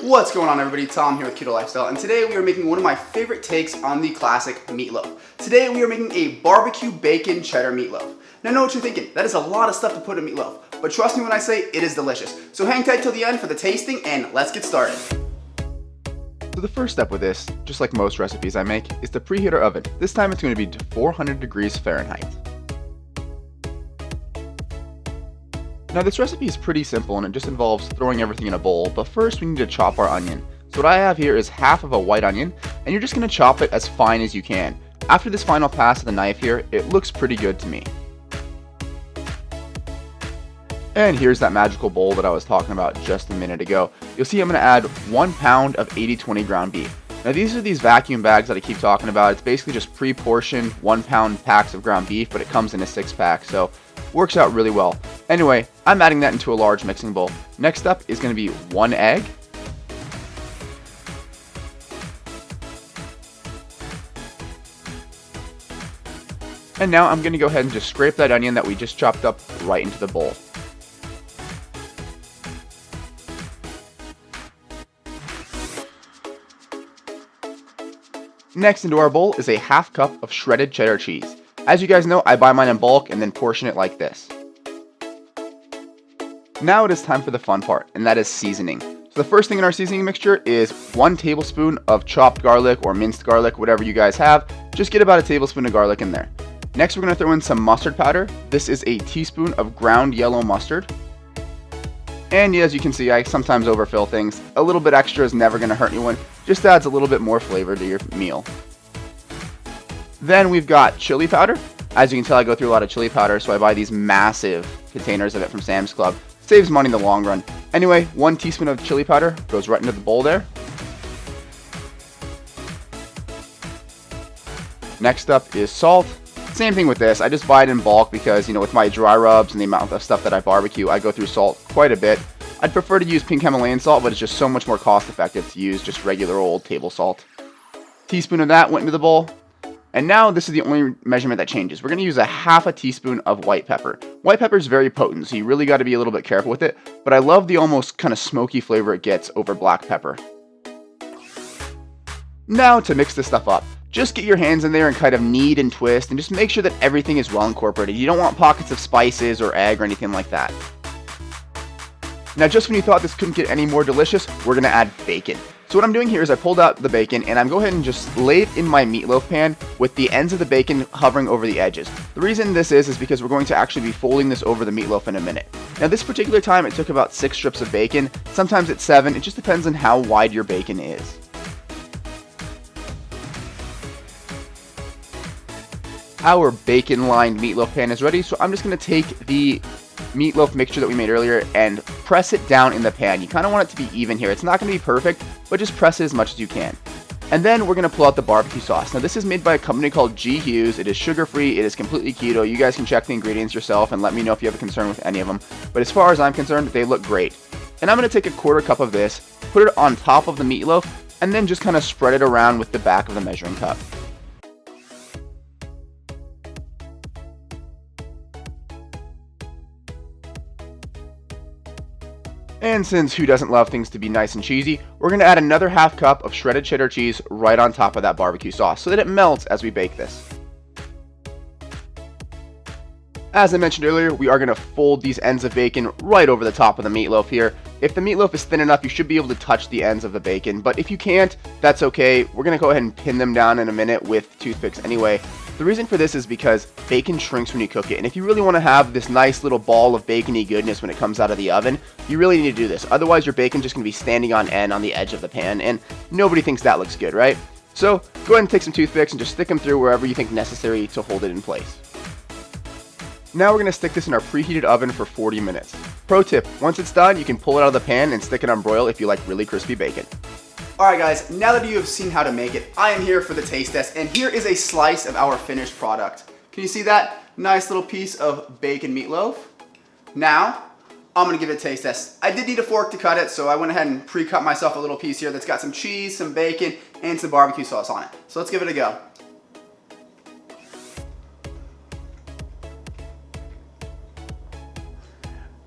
What's going on, everybody? Tom here with Keto Lifestyle, and today we are making one of my favorite takes on the classic meatloaf. Today we are making a barbecue bacon cheddar meatloaf. Now I know what you're thinking, that is a lot of stuff to put in meatloaf, but trust me when I say it is delicious. So hang tight till the end for the tasting, and let's get started. So the first step with this, just like most recipes I make, is to preheat our oven. This time it's going to be to 400 degrees Fahrenheit. Now this recipe is pretty simple and it just involves throwing everything in a bowl, but first we need to chop our onion. So what I have here is half of a white onion, and you're just going to chop it as fine as you can. After this final pass of the knife here, it looks pretty good to me. And here's that magical bowl that I was talking about just a minute ago. You'll see I'm going to add 1 pound of 80/20 ground beef. Now these are these vacuum bags that I keep talking about. It's basically just pre-portioned 1 pound packs of ground beef, but it comes in a 6-pack, so works out really well. Anyway, I'm adding that into a large mixing bowl. Next up is going to be 1 egg. And now I'm going to go ahead and just scrape that onion that we just chopped up right into the bowl. Next into our bowl is a half cup of shredded cheddar cheese. As you guys know, I buy mine in bulk and then portion it like this. Now it is time for the fun part, and that is seasoning. So the first thing in our seasoning mixture is 1 tablespoon of chopped garlic or minced garlic, whatever you guys have. Just get about a tablespoon of garlic in there. Next, we're going to throw in some mustard powder. This is a teaspoon of ground yellow mustard. And as you can see, I sometimes overfill things. A little bit extra is never going to hurt anyone. Just adds a little bit more flavor to your meal. Then we've got chili powder. As you can tell, I go through a lot of chili powder, so I buy these massive containers of it from Sam's Club. Saves money in the long run. Anyway, 1 teaspoon of chili powder goes right into the bowl there. Next up is salt. Same thing with this. I just buy it in bulk because, with my dry rubs and the amount of stuff that I barbecue, I go through salt quite a bit. I'd prefer to use pink Himalayan salt, but it's just so much more cost effective to use just regular old table salt. Teaspoon of that went into the bowl. And now this is the only measurement that changes. We're going to use a half a teaspoon of white pepper. White pepper is very potent, so you really got to be a little bit careful with it, but I love the almost kind of smoky flavor it gets over black pepper. Now to mix this stuff up. Just get your hands in there and kind of knead and twist, and just make sure that everything is well incorporated. You don't want pockets of spices or egg or anything like that. Now just when you thought this couldn't get any more delicious, we're going to add bacon. So what I'm doing here is I pulled out the bacon and I'm going ahead and just lay it in my meatloaf pan with the ends of the bacon hovering over the edges. The reason this is because we're going to actually be folding this over the meatloaf in a minute. Now this particular time it took about 6 strips of bacon. Sometimes it's 7. It just depends on how wide your bacon is. Our bacon-lined meatloaf pan is ready, so I'm just going to take the meatloaf mixture that we made earlier and press it down in the pan. You kind of want it to be even here. It's not going to be perfect, but just press it as much as you can. And then we're going to pull out the barbecue sauce. Now this is made by a company called G. Hughes. It is sugar-free. It is completely keto. You guys can check the ingredients yourself and let me know if you have a concern with any of them. But as far as I'm concerned, they look great. And I'm going to take a 1/4 cup of this, put it on top of the meatloaf, and then just kind of spread it around with the back of the measuring cup. And since who doesn't love things to be nice and cheesy, we're going to add another half cup of shredded cheddar cheese right on top of that barbecue sauce so that it melts as we bake this. As I mentioned earlier, we are going to fold these ends of bacon right over the top of the meatloaf here. If the meatloaf is thin enough, you should be able to touch the ends of the bacon, but if you can't, that's okay. We're going to go ahead and pin them down in a minute with toothpicks anyway. The reason for this is because bacon shrinks when you cook it, and if you really want to have this nice little ball of bacony goodness when it comes out of the oven, you really need to do this. Otherwise, your bacon's just going to be standing on end on the edge of the pan, and nobody thinks that looks good, right? So go ahead and take some toothpicks and just stick them through wherever you think necessary to hold it in place. Now we're going to stick this in our preheated oven for 40 minutes. Pro tip, once it's done, you can pull it out of the pan and stick it on broil if you like really crispy bacon. Alright guys, now that you have seen how to make it, I am here for the taste test, and here is a slice of our finished product. Can you see that? Nice little piece of bacon meatloaf. Now, I'm going to give it a taste test. I did need a fork to cut it, so I went ahead and pre-cut myself a little piece here that's got some cheese, some bacon, and some barbecue sauce on it. So let's give it a go.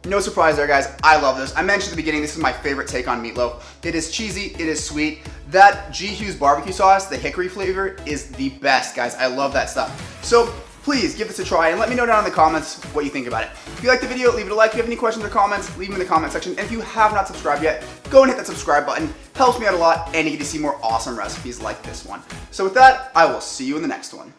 No surprise there, guys. I love this. I mentioned at the beginning, this is my favorite take on meatloaf. It is cheesy, it is sweet. That G. Hughes barbecue sauce, the hickory flavor, is the best, guys. I love that stuff. So please give this a try and let me know down in the comments what you think about it. If you liked the video, leave it a like. If you have any questions or comments, leave them in the comment section. And if you have not subscribed yet, go and hit that subscribe button. Helps me out a lot, and you get to see more awesome recipes like this one. So with that, I will see you in the next one.